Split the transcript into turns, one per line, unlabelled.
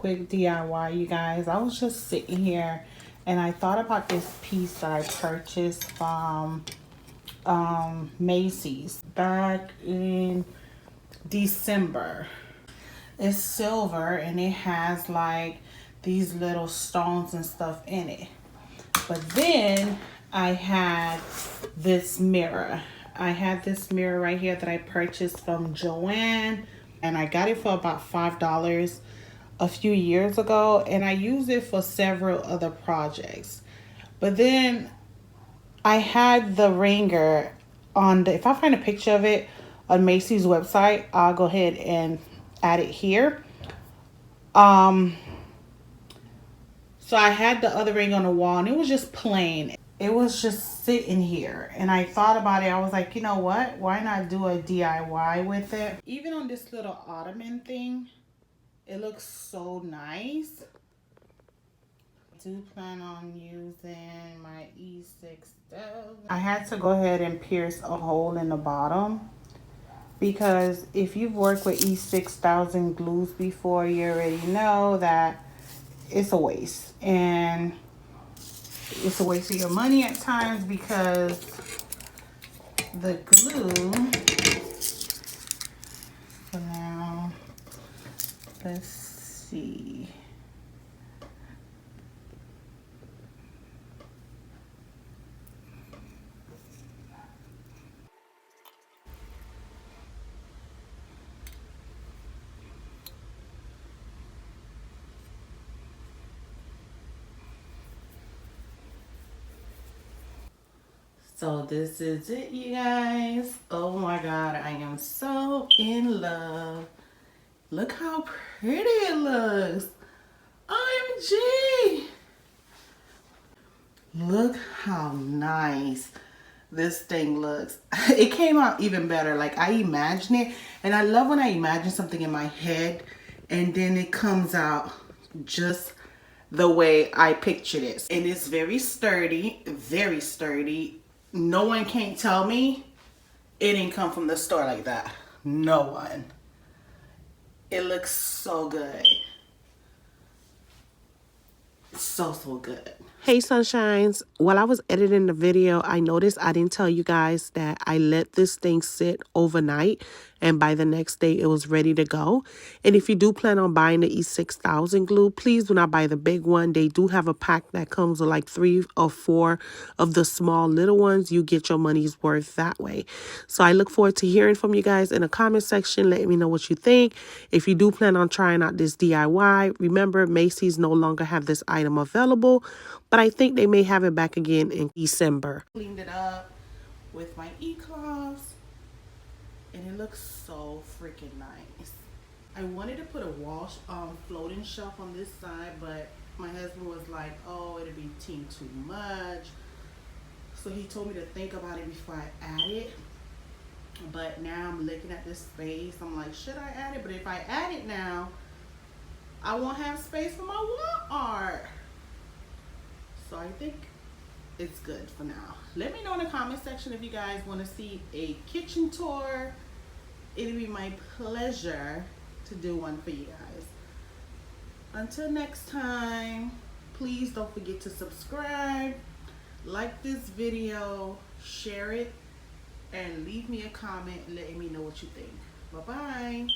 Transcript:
quick DIY, you guys. I was just sitting here and I thought about this piece that I purchased from Macy's back in December. It's silver and it has like these little stones and stuff in it. But then I had this mirror. I had this mirror right here that I purchased from Joann, and I got it for about $5 a few years ago, and I used it for several other projects. But then I had the ringer on the, if I find a picture of it on Macy's website, I'll go ahead and add it here. So I had the other ring on the wall and it was just plain. It was just sitting here and I thought about it. I was like, you know what? Why not do a DIY with it? Even on this little ottoman thing, it looks so nice. I do plan on using my E6000. I had to go ahead and pierce a hole in the bottom because if you've worked with E6000 glues before, you already know that it's a waste. And it's a waste of your money at times because the glue, so now let's see. So this is it, you guys. Oh my God, I am so in love. Look how pretty it looks. OMG. Look how nice this thing looks. It came out even better. Like I imagined it. And I love when I imagine something in my head and then it comes out just the way I pictured it. And it's very sturdy, very sturdy. No one can't tell me it didn't come from the store like that. No one. It looks so good. So good.
Hey sunshines, while I was editing the video, I noticed I didn't tell you guys that I let this thing sit overnight and by the next day it was ready to go. And if you do plan on buying the E6000 glue, please do not buy the big one. They do have a pack that comes with like 3 or 4 of the small little ones. You get your money's worth that way. So I look forward to hearing from you guys in the comment section. Let me know what you think. If you do plan on trying out this DIY, remember Macy's no longer have this item available, but I think they may have it back again in December.
Cleaned it up with my e-cloths and it looks so freaking nice. I wanted to put a wall floating shelf on this side, but my husband was like, oh, it'd be too much. So he told me to think about it before I add it. But now I'm looking at this space. I'm like, should I add it? But if I add it now, I won't have space for my wall art. So I think it's good for now. Let me know in the comment section if you guys want to see a kitchen tour. It'll be my pleasure to do one for you guys. Until next time, please don't forget to subscribe, like this video, share it, and leave me a comment letting me know what you think. Bye-bye.